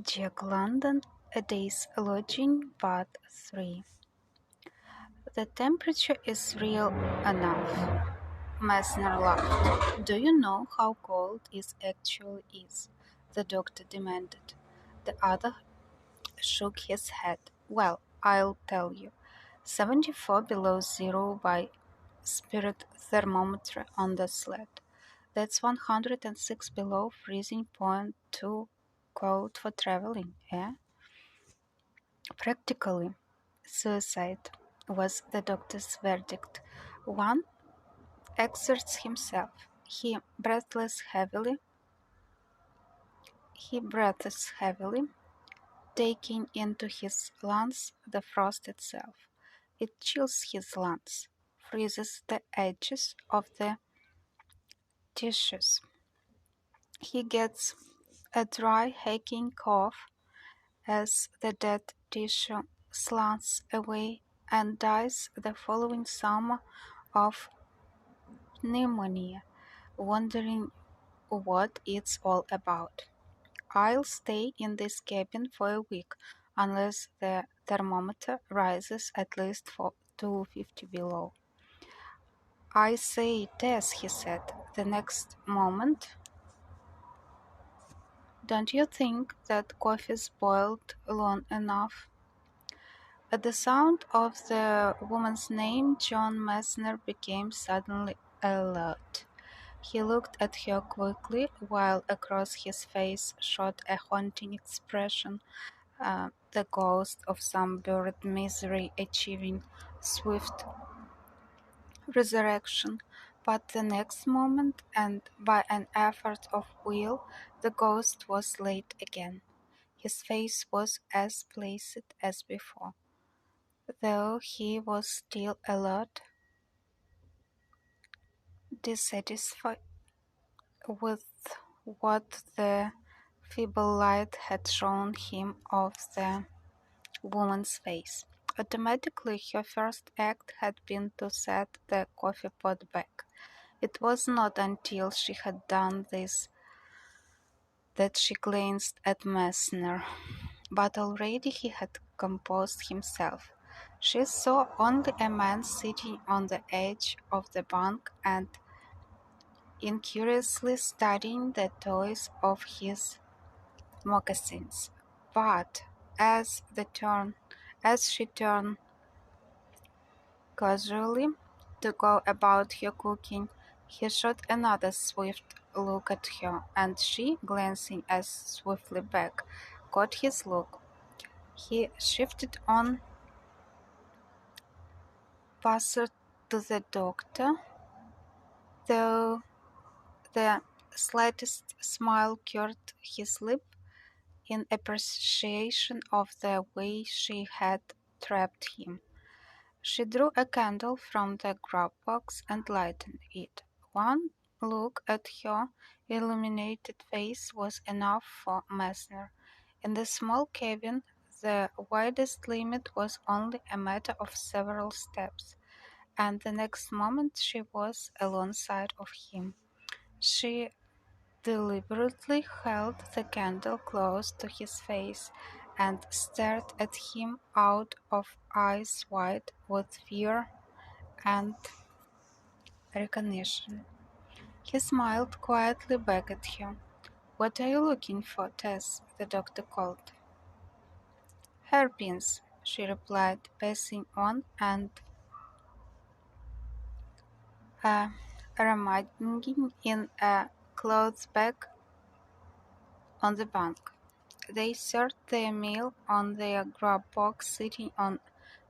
Jack London, a day's lodging, Part 3. The temperature is real enough. Messner laughed. Do you know how cold it actually is? The doctor demanded. The other shook his head. Well, I'll tell you. 74 below zero by spirit thermometer on the sled. That's 106 below freezing point, too cold for traveling, eh? Practically suicide, was the doctor's verdict. One exerts himself. He breathes heavily, taking into his lungs the frost itself. It chills his lungs, freezes the edges of the tissues. He gets a dry, hacking cough as the dead tissue slants away and dies the following summer of pneumonia, wondering what it's all about. I'll stay in this cabin for a week, unless the thermometer rises at least to 50 below. I say, Tess, he said, the next moment. Don't you think that coffee's boiled long enough? At the sound of the woman's name, John Messner became suddenly alert. He looked at her quickly, while across his face shot a haunting expression, the ghost of some buried misery achieving swift resurrection. But the next moment, and by an effort of will, the ghost was laid again. His face was as placid as before, though he was still alert, dissatisfied with what the feeble light had shown him of the woman's face. Automatically, her first act had been to set the coffee pot back. It was not until she had done this that she glanced at Messner, but already he had composed himself. She saw only a man sitting on the edge of the bunk and incuriously studying the toes of his moccasins. But as she turned casually to go about her cooking, he shot another swift look at her, and she, glancing as swiftly back, caught his look. He shifted on, passed to the doctor, though the slightest smile curled his lip in appreciation of the way she had trapped him. She drew a candle from the grub box and lighted it. One look at her illuminated face was enough for Messner. In the small cabin, the widest limit was only a matter of several steps, and the next moment she was alongside of him. She deliberately held the candle close to his face and stared at him out of eyes wide with fear and recognition. He smiled quietly back at her. "What are you looking for, Tess?" the doctor called. "Hairpins," she replied, passing on and rummaging in a clothes bag on the bunk. They served their meal on their grub box, sitting on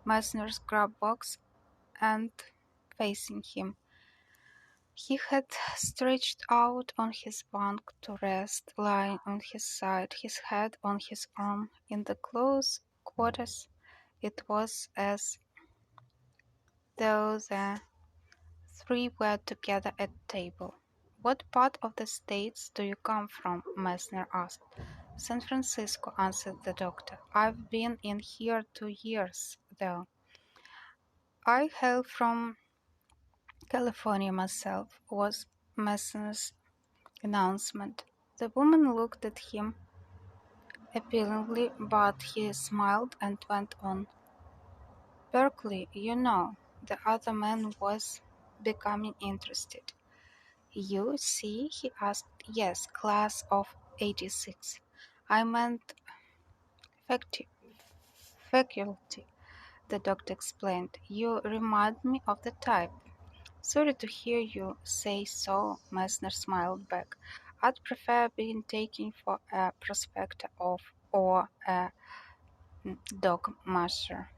Messner's grub box and facing him. He had stretched out on his bunk to rest, lying on his side, his head on his arm. In the close quarters, it was as though the three were together at table. "What part of the States do you come from?" Messner asked. "San Francisco," answered the doctor. "I've been in here 2 years, though." "I hail from California myself," was Messner's announcement. The woman looked at him appealingly, but he smiled and went on. Berkeley, you know, the other man was becoming interested. You see, he asked. Yes, class of 86. I meant faculty, faculty, the doctor explained. You remind me of the type. Sorry to hear you say so, Messner smiled back. I'd prefer being taken for a prospector of or a dog masher.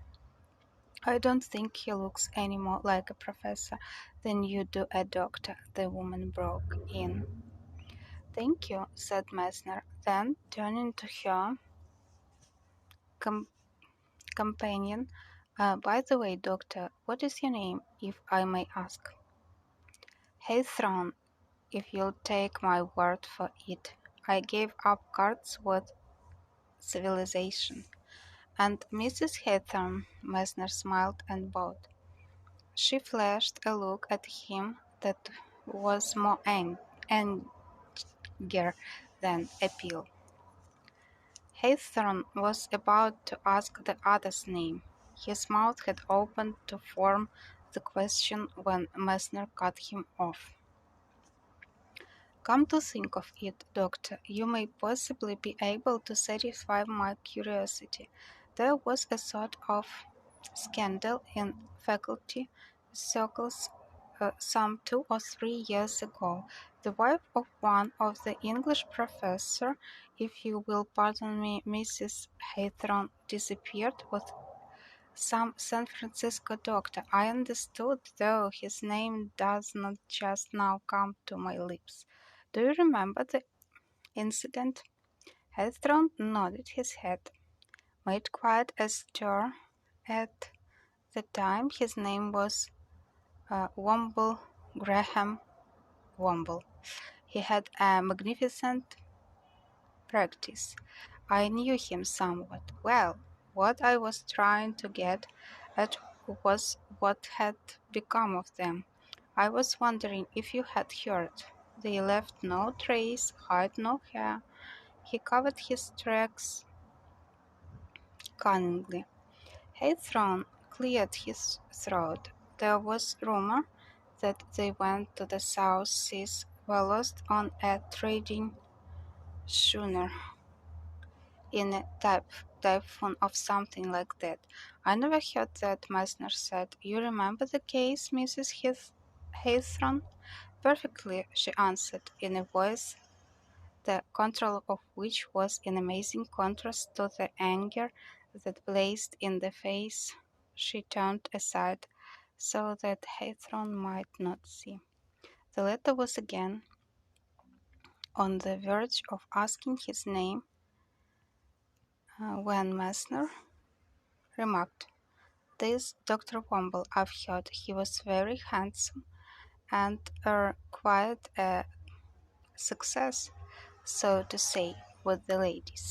I don't think he looks any more like a professor than you do a doctor, the woman broke in. Thank you, said Messner. Then, turning to her com- companion, by the way, doctor, what is your name, if I may ask? Haythorne, if you'll take my word for it. I gave up cards with civilization. And Mrs. Haythorne, Messner smiled and bowed. She flashed a look at him that was more anger than appeal. Haythorne was about to ask the other's name. His mouth had opened to form the question when Messner cut him off. Come to think of it, doctor, you may possibly be able to satisfy my curiosity. There was a sort of scandal in faculty circles some 2 or 3 years ago. The wife of one of the English professor, if you will pardon me, Mrs. Haythorne, disappeared with some San Francisco doctor. I understood, though his name does not just now come to my lips. Do you remember the incident? Haythorne nodded his head, made quite a stir. At the time his name was Womble, Graham Womble. He had a magnificent practice. I knew him somewhat well. What I was trying to get at was what had become of them. I was wondering if you had heard. They left no trace, hide no hair. He covered his tracks cunningly. Haythorne cleared his throat. There was rumor that they went to the South Seas, were lost on a trading schooner in a typhoon or something like that. I never heard that, Messner said. You remember the case, Mrs. Haythorne? Perfectly, she answered, in a voice the control of which was in amazing contrast to the anger that blazed in the face. She turned aside so that Haythorne might not see. The latter was again on the verge of asking his name when Messner remarked, "This Dr. Womble, I've heard he was very handsome and quite a success, so to say, with the ladies."